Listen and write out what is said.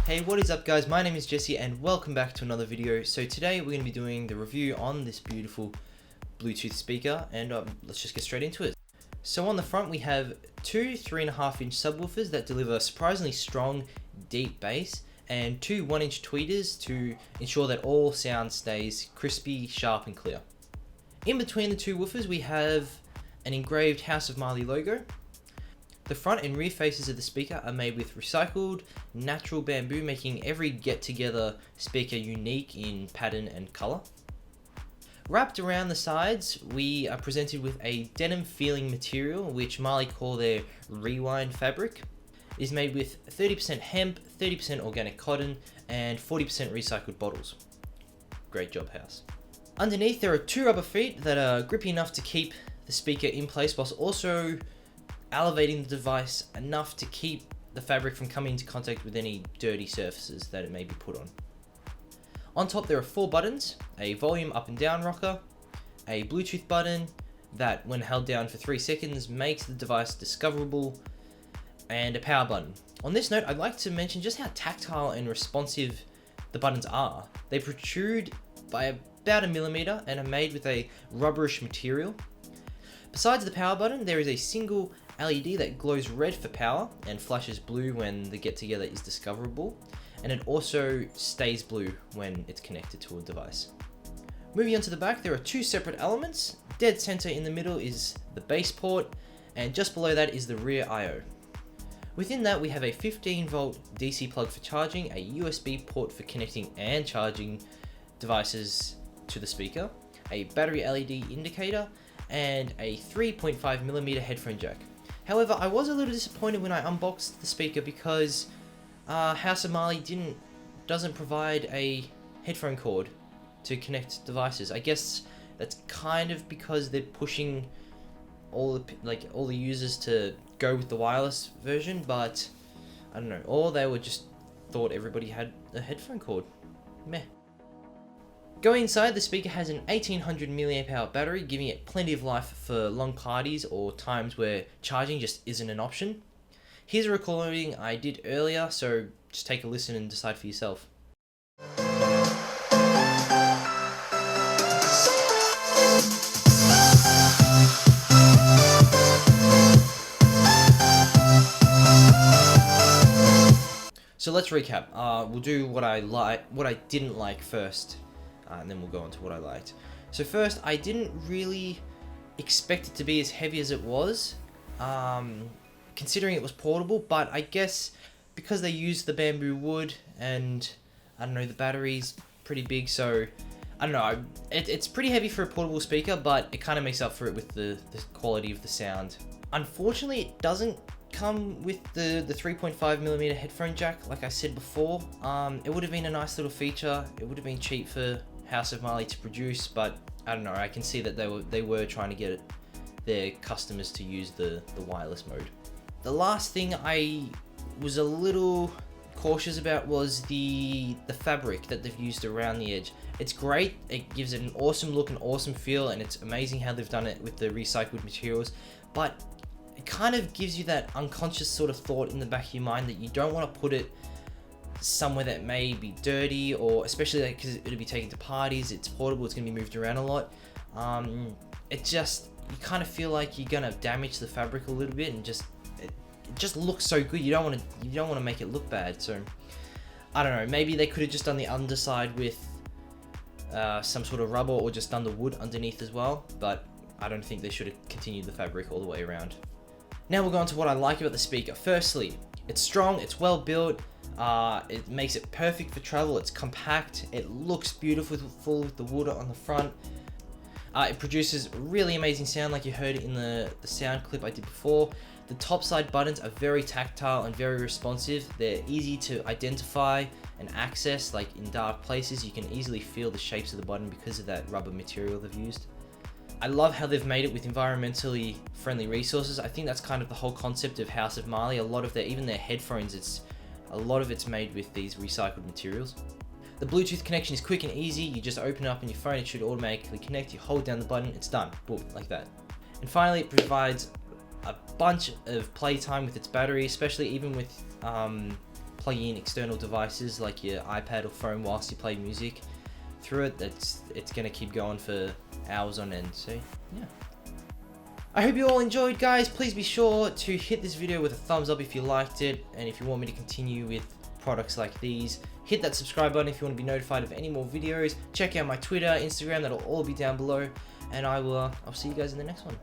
Hey, what is up guys? My name is Jesse and welcome back to another video. So today we're going to be doing the review on this beautiful Bluetooth speaker and let's just get straight into it. So on the front we have two 3.5-inch subwoofers that deliver surprisingly strong deep bass and two 1-inch tweeters to ensure that all sound stays crispy, sharp and clear. In between the two woofers we have an engraved House of Marley logo. The front and rear faces of the speaker are made with recycled natural bamboo, making every get-together speaker unique in pattern and color. Wrapped around the sides, we are presented with a denim feeling material, which Marley call their rewind fabric. It is made with 30% hemp, 30% organic cotton, and 40% recycled bottles. Great job, House. Underneath there are two rubber feet that are grippy enough to keep the speaker in place, whilst also elevating the device enough to keep the fabric from coming into contact with any dirty surfaces that it may be put on. On top there are 4 buttons, a volume up and down rocker, a Bluetooth button that when held down for 3 seconds makes the device discoverable, and a power button. On this note, I'd like to mention just how tactile and responsive the buttons are. They protrude by about 1 millimeter and are made with a rubberish material. Besides the power button, there is a single LED that glows red for power and flashes blue when the get-together is discoverable, and it also stays blue when it's connected to a device. Moving on to the back, there are 2 separate elements. Dead center in the middle is the base port, and just below that is the rear I/O. Within that we have a 15-volt DC plug for charging, a USB port for connecting and charging devices to the speaker, a battery LED indicator, and a 3.5mm headphone jack. However, I was a little disappointed when I unboxed the speaker because House of Marley doesn't provide a headphone cord to connect devices. I guess that's kind of because they're pushing all the users to go with the wireless version, but I don't know, or they were just thought everybody had a headphone cord. Meh. Going inside, the speaker has an 1800 mAh battery, giving it plenty of life for long parties or times where charging just isn't an option. Here's a recording I did earlier, so just take a listen and decide for yourself. So let's recap. We'll do what I didn't like first. And then we'll go on to what I liked. So first, I didn't really expect it to be as heavy as it was, considering it was portable, but I guess because they used the bamboo wood and, I don't know, the battery's pretty big, so, I don't know, it's pretty heavy for a portable speaker, but it kind of makes up for it with the quality of the sound. Unfortunately, it doesn't come with the 3.5mm headphone jack, like I said before. It would have been a nice little feature. It would have been cheap for House of Marley to produce, but I don't know, I can see that they were trying to get their customers to use the wireless mode. The last thing I was a little cautious about was the fabric that they've used around the edge. It's great, it gives it an awesome look and awesome feel, and it's amazing how they've done it with the recycled materials, but it kind of gives you that unconscious sort of thought in the back of your mind that you don't want to put it somewhere that may be dirty, or especially because it'll be taken to parties, it's portable, it's going to be moved around a lot. You kind of feel like you're going to damage the fabric a little bit, and it just looks so good. You don't want to make it look bad. So I don't know, maybe they could have just done the underside with some sort of rubber, or just done the wood underneath as well, but I don't think they should have continued the fabric all the way around. Now we'll go on to what I like about the speaker. Firstly, it's strong, it's well built, it makes it perfect for travel, it's compact, it looks beautiful with the wood on the front. It produces really amazing sound like you heard in the sound clip I did before. The top side buttons are very tactile and very responsive. They're easy to identify and access, like in dark places you can easily feel the shapes of the button because of that rubber material they've used. I love how they've made it with environmentally friendly resources. I think that's kind of the whole concept of House of Marley. A lot of even their headphones, a lot of it's made with these recycled materials. The Bluetooth connection is quick and easy. You just open it up on your phone, it should automatically connect. You hold down the button, it's done. Boom, like that. And finally, it provides a bunch of playtime with its battery, especially even with plugging in external devices like your iPad or phone whilst you play music through it, it's gonna keep going for hours on end. So yeah, I hope you all enjoyed, guys. Please be sure to hit this video with a thumbs up if you liked it, and if you want me to continue with products like these, hit that subscribe button if you want to be notified of any more videos. Check out my Twitter, Instagram, that'll all be down below, and I'll see you guys in the next one.